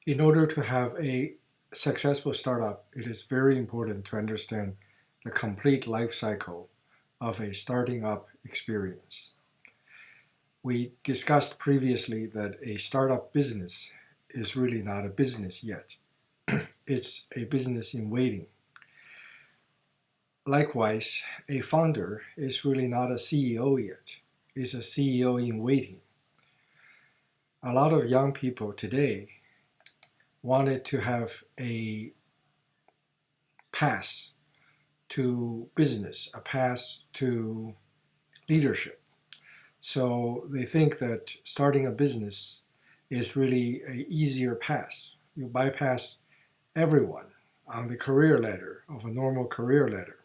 In order to have a successful startup, it is very important to understand the complete life cycle of a starting up experience. We discussed previously that a startup business is really not a business yet. It's a business in waiting. Likewise, a founder is really not a CEO yet. It's a CEO in waiting. A lot of young people today wanted to have a path to business, a path to leadership. So they think that starting a business is really an easier path. You bypass everyone on the career ladder of a normal career ladder,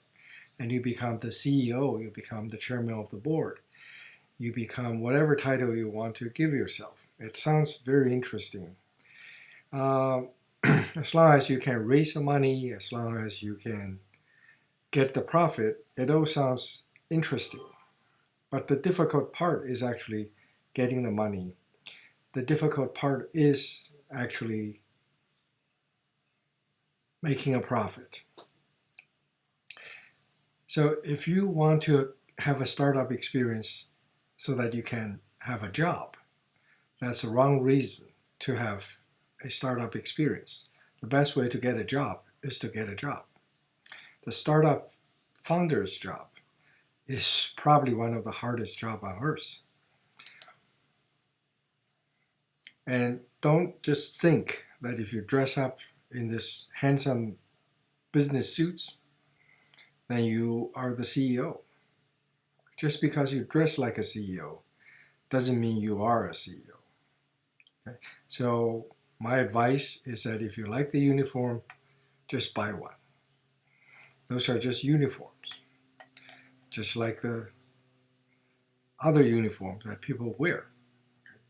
and you become the CEO, you become the chairman of the board, you become whatever title you want to give yourself. It sounds very interesting. As long as you can raise the money, as long as you can get the profit, it all sounds interesting. But the difficult part is actually getting the money. The difficult part is actually making a profit. So if you want to have a startup experience so that you can have a job, that's the wrong reason to have a startup experience. The best way to get a job is to get a job. The startup founder's job is probably one of the hardest jobs on earth. And don't just think that if you dress up in this handsome business suits, then you are the CEO. Just because you dress like a CEO doesn't mean you are a CEO. Okay? So my advice is that if you like the uniform, just buy one. Those are just uniforms, just like the other uniforms that people wear.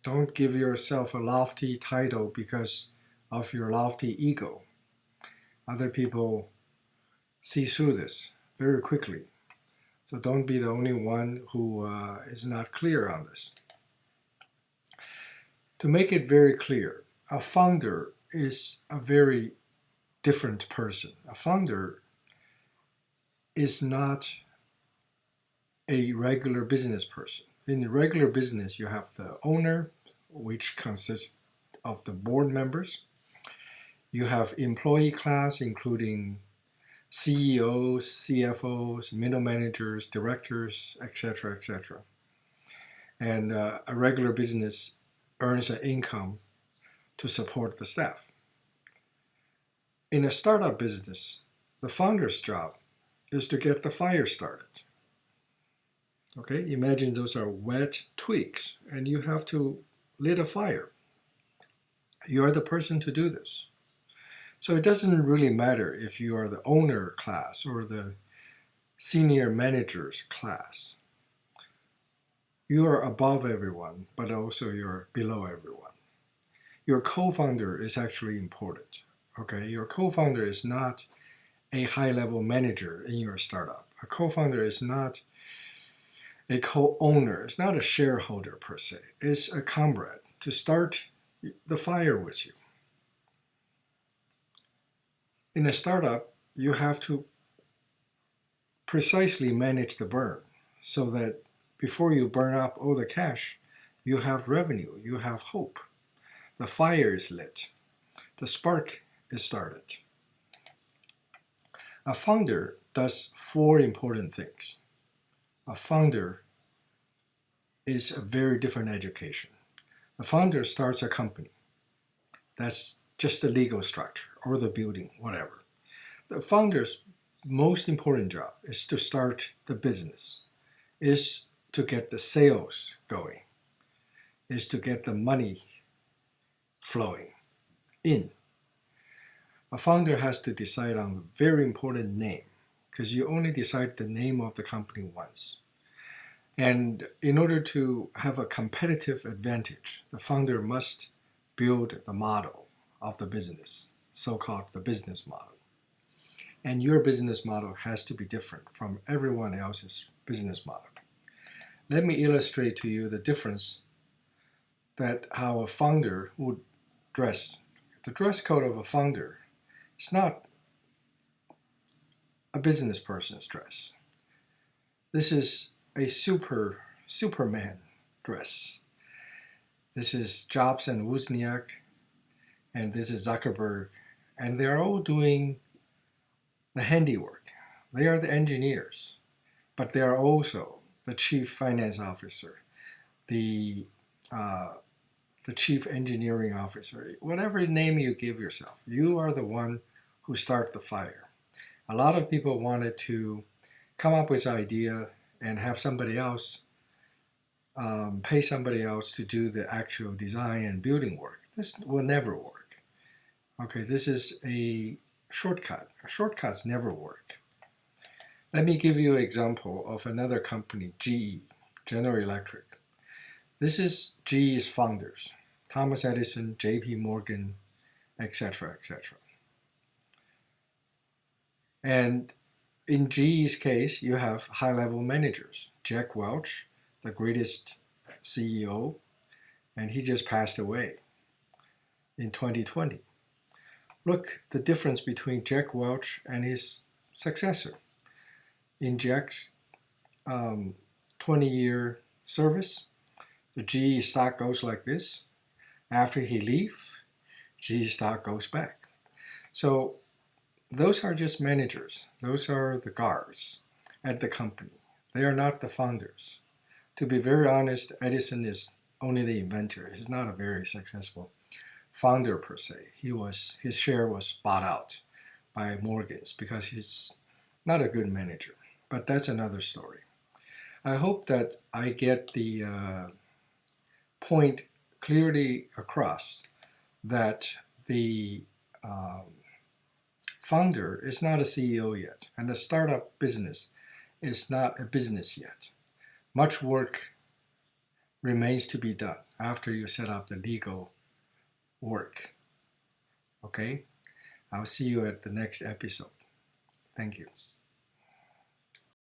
Don't give yourself a lofty title because of your lofty ego. Other people see through this very quickly. So don't be the only one who is not clear on this. To make it very clear, a founder is a very different person. A founder is not a regular business person. In regular business, you have the owner, which consists of the board members. You have employee class, including CEOs, CFOs, middle managers, directors, etc., etc. And a regular business earns an income to support the staff. In a startup business, the founder's job is to get the fire started. Okay, imagine those are wet twigs and you have to lit a fire. You are the person to do this. So it doesn't really matter if you are the owner class or the senior managers class. You are above everyone, but also you're below everyone. Your co-founder is actually important. Okay, your co-founder is not a high-level manager in your startup. A co-founder is not a co-owner. It's not a shareholder per se. It's a comrade to start the fire with you. In a startup, you have to precisely manage the burn so that before you burn up all the cash, you have revenue, you have hope. The fire is lit. The spark is started. A founder does 4 important things. A founder is a very different education. The founder starts a company. That's just the legal structure or the building, whatever. The founder's most important job is to start the business, is to get the sales going, is to get the money flowing in. A founder has to decide on a very important name because you only decide the name of the company once. And in order to have a competitive advantage, the founder must build the model of the business, so-called the business model. And your business model has to be different from everyone else's business model. Let me illustrate to you the difference that how a founder would dress. the dress code of a founder is not a business person's dress. This is a Superman dress. This is Jobs and Wozniak, and this is Zuckerberg, and they're all doing the handiwork. They are the engineers, but they are also the chief finance officer, the chief engineering officer, whatever name you give yourself. You are the one who start the fire. A lot of people wanted to come up with an idea and have somebody else pay somebody else to do the actual design and building work. This will never work. Okay, this is a shortcut. Shortcuts never work. Let me give you an example of another company, GE, General Electric. This is GE's founders, Thomas Edison, J.P. Morgan, etc., etc. And in GE's case, you have high-level managers. Jack Welch, the greatest CEO, and he just passed away in 2020. Look, the difference between Jack Welch and his successor. In Jack's 20-year service, the GE stock goes like this. After he leaves, GE stock goes back. So those are just managers. Those are the guards at the company. They are not the founders. To be very honest, Edison is only the inventor. He's not a very successful founder per se. His share was bought out by Morgan's because he's not a good manager. But that's another story. I hope that I get the point clearly across that the founder is not a CEO yet, and the startup business is not a business yet. Much work remains to be done after you set up the legal work. Okay? I'll see you at the next episode. Thank you.